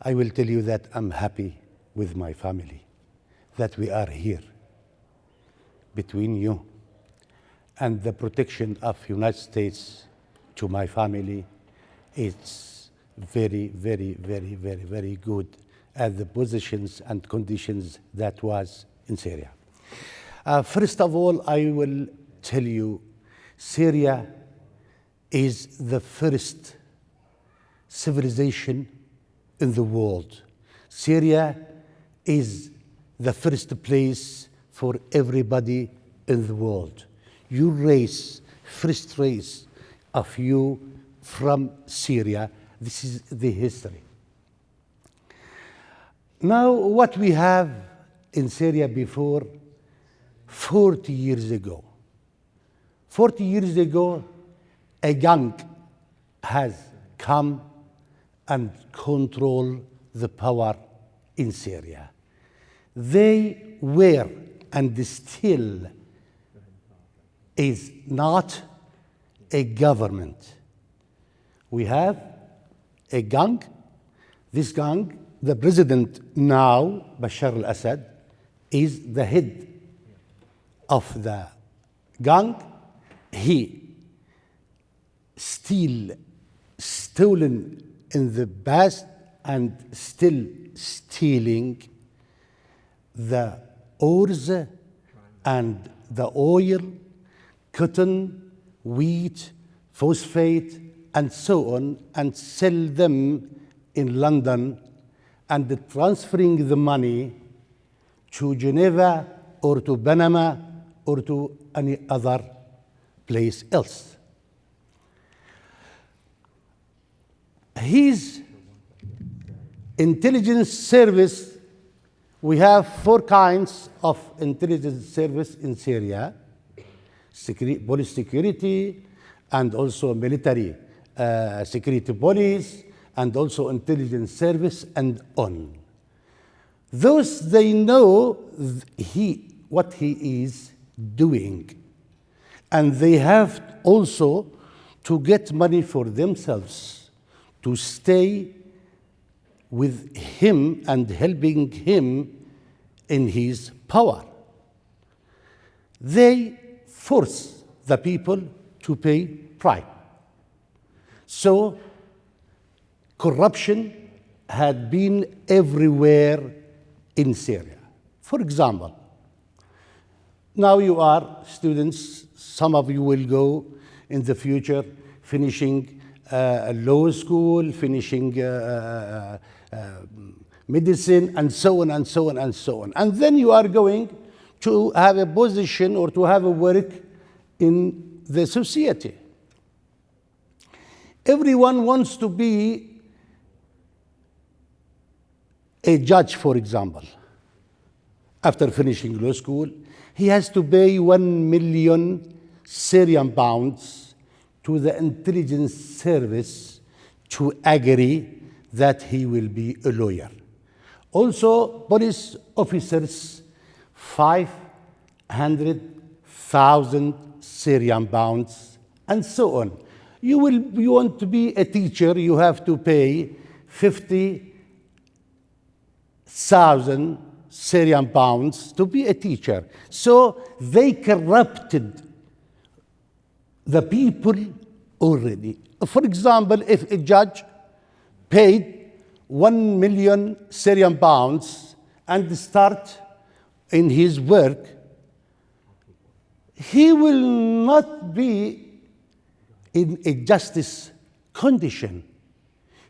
I will tell you that I'm happy with my family, that we are here between you and the protection of United States to my family. It's very, very, very, very, very good at the positions and conditions that was in Syria. First of all, I will tell you, Syria is the first civilization in the world. Syria is the first place for everybody in the world. Your race, first race of you from Syria, this is the history. Now, what we have in Syria before, 40 years ago. 40 years ago, a gang has come and controlled the power in Syria. They were and still is not a government. We have a gang. This gang, the president now, Bashar al-Assad, is the head of the gang. He stolen in the past and still stealing the ores and the oil, cotton, wheat, phosphate, and so on, and sell them in London and transferring the money to Geneva or to Panama or to any other place else. His intelligence service, we have 4 kinds of intelligence service in Syria: police security, and also military security police, and also intelligence service, and on. Those, they know what he is doing, and they have also to get money for themselves to stay with him and helping him in his power. They force the people to pay bribe. So corruption had been everywhere in Syria. For example, now you are students, some of you will go in the future finishing law school, finishing medicine, and so on, and so on, and so on. And then you are going to have a position or to have a work in the society. Everyone wants to be a judge, for example. After finishing law school, he has to pay 1 million Syrian pounds to the intelligence service to agree that he will be a lawyer. Also, police officers, 500,000 Syrian pounds, and so on. You want to be a teacher, you have to pay 50,000 Syrian pounds to be a teacher. So they corrupted the people already. For example, if a judge paid 1 million Syrian pounds and start in his work, he will not be in a justice condition.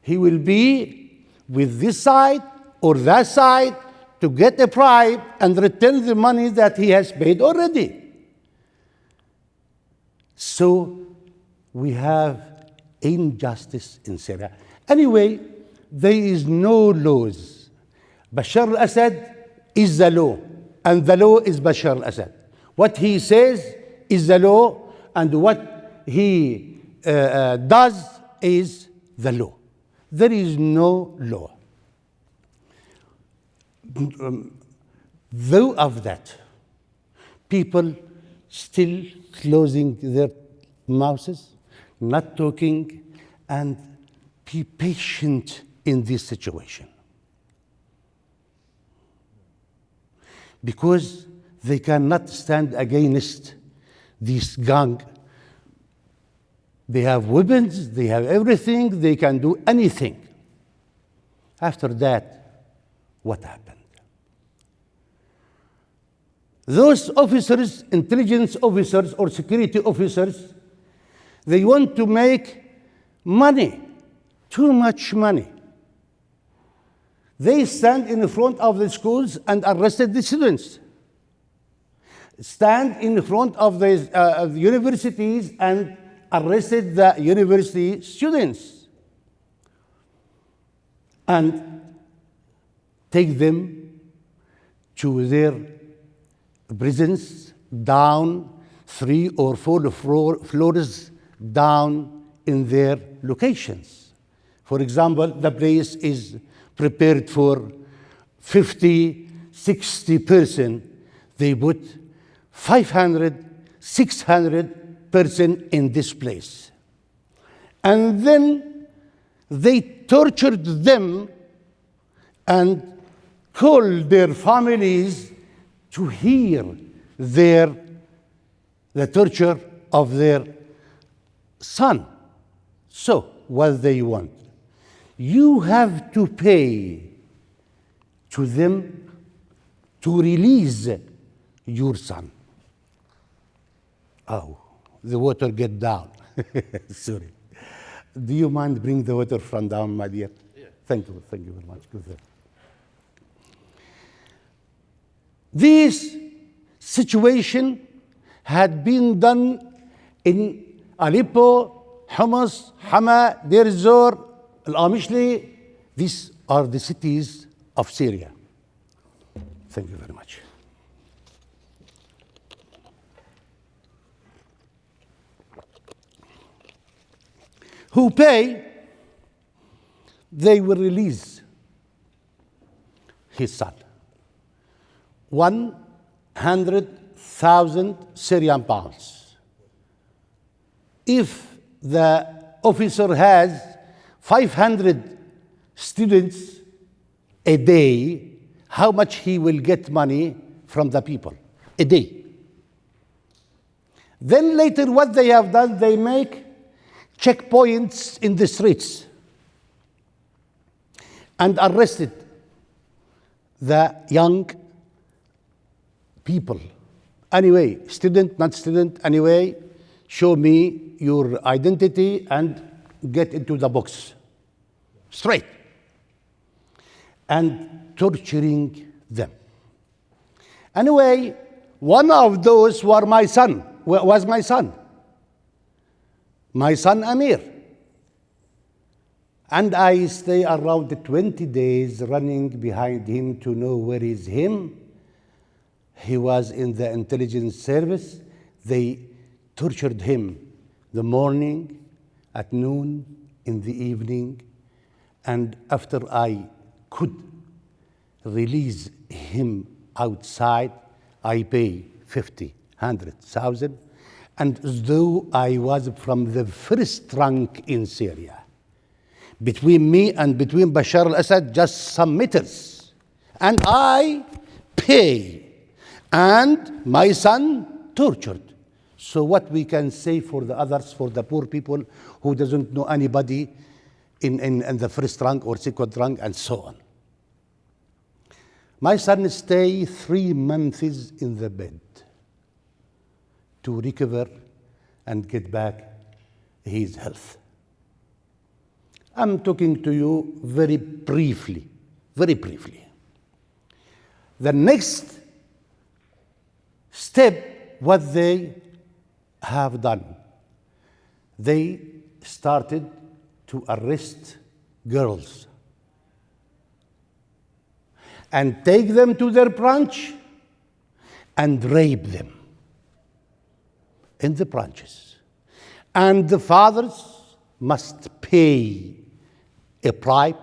He will be with this side or that side to get a bribe and return the money that he has paid already. So we have injustice in Syria. Anyway, there is no laws. Bashar al-Assad is the law, and the law is Bashar al-Assad. What he says is the law, and what he does is the law. There is no law. Though of that, people still closing their mouths, not talking, and be patient in this situation. because they cannot stand against this gang. They have weapons, they have everything, they can do anything. After that, what happened? Those officers, intelligence officers or security officers, they want to make money, too much money. They stand in front of the schools and arrested the students. Stand in front of the universities and arrested the university students. And take them to their prisons down 3 or 4 floors down in their locations. For example, the place is prepared for 50, 60 person. They put 500, 600 person in this place. And then they tortured them and called their families to hear the torture of their son. So, what they want? You have to pay to them to release your son. Oh, the water get down. Sorry. Do you mind bring the water from down, my dear? Yeah. Thank you very much. Good. This situation had been done in Aleppo, Homs, Hama, Deir ez-Zor, Al-Amishli. These are the cities of Syria. Thank you very much. Who pay, they will release his son. 100,000 Syrian pounds. If the officer has 500 students a day, how much he will get money from the people a day? Then later what they have done, they make checkpoints in the streets and arrested the young people. Anyway, student, not student, anyway, show me your identity and get into the box. Straight. And torturing them. Anyway, one of those was my son. My son Amir. And I stay around 20 days running behind him to know where is him. He was in the intelligence service. They tortured him the morning, at noon, in the evening. And after I could release him outside, I pay 50, 100,000. And as though I was from the first rank in Syria. Between me and between Bashar al-Assad, just some meters. And I pay. And my son tortured. So what we can say for the others, for the poor people who doesn't know anybody in the first rank or second rank and so on. My son stayed 3 months in the bed to recover and get back his health. I'm talking to you very briefly. The next step, what they have done, they started to arrest girls and take them to their branch and rape them in the branches. And the fathers must pay a bribe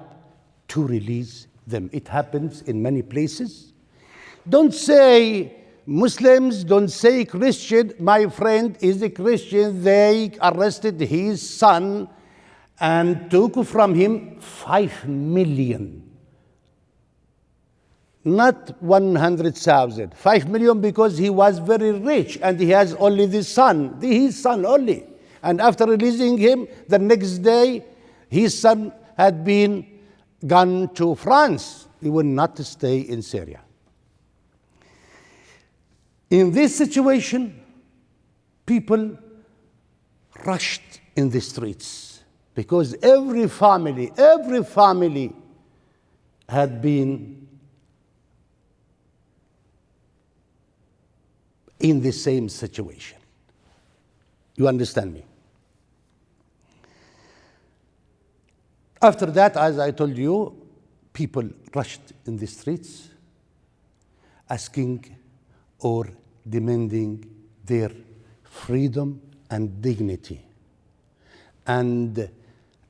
to release them. It happens in many places. Don't say Muslims, don't say Christian. My friend is a Christian. They arrested his son and took from him 5 million not 100,000, 5 million, because he was very rich and he has only this son, his son only. And after releasing him, the next day, his son had been gone to France. He would not stay in Syria. In this situation, people rushed in the streets because every family had been in the same situation. You understand me? After that, as I told you, people rushed in the streets asking or demanding their freedom and dignity, and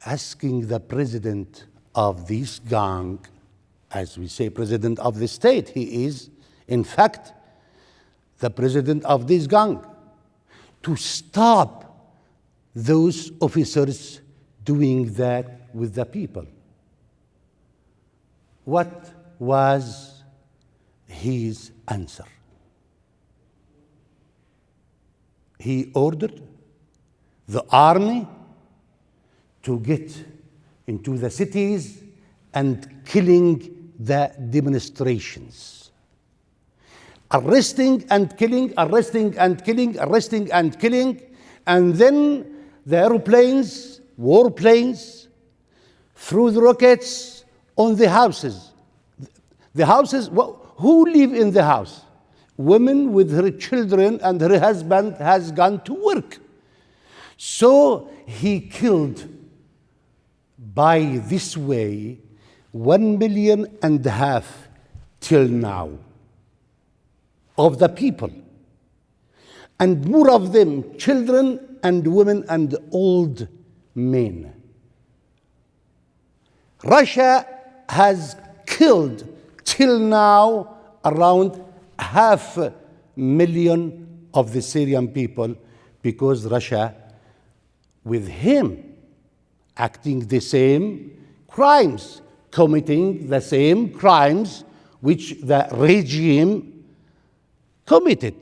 asking the president of this gang, as we say, president of the state, he is, in fact, the president of this gang, to stop those officers doing that with the people. What was his answer? He ordered the army to get into the cities and killing the demonstrations. Arresting and killing, arresting and killing, arresting and killing, and then the aeroplanes, warplanes, threw the rockets on the houses. The houses, who live in the house? Women with her children, and her husband has gone to work. So he killed, by this way, 1.5 million till now of the people, and more of them children and women and old men. Russia has killed till now around 500,000 of the Syrian people, because Russia, with him, acting the same crimes, committing the same crimes which the regime committed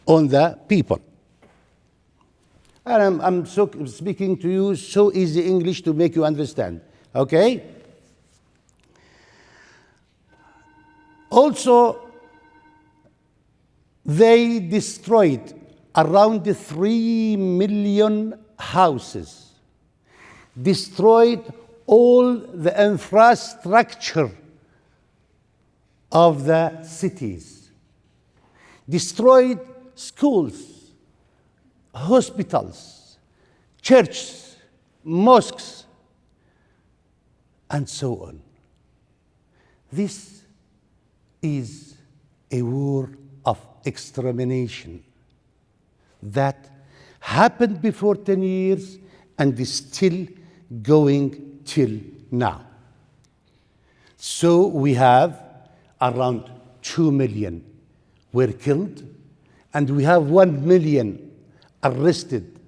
on the people. And I'm so speaking to you so easy English to make you understand, okay? Also, they destroyed around 3 million houses, destroyed all the infrastructure of the cities, destroyed schools, hospitals, churches, mosques, and so on. This is a war of extermination that happened before 10 years and is still going till now. So we have around 2 million were killed, and we have 1 million arrested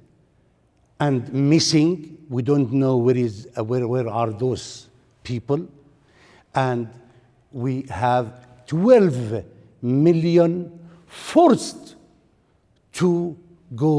and missing. We don't know where are those people, and we have 12 million forced to go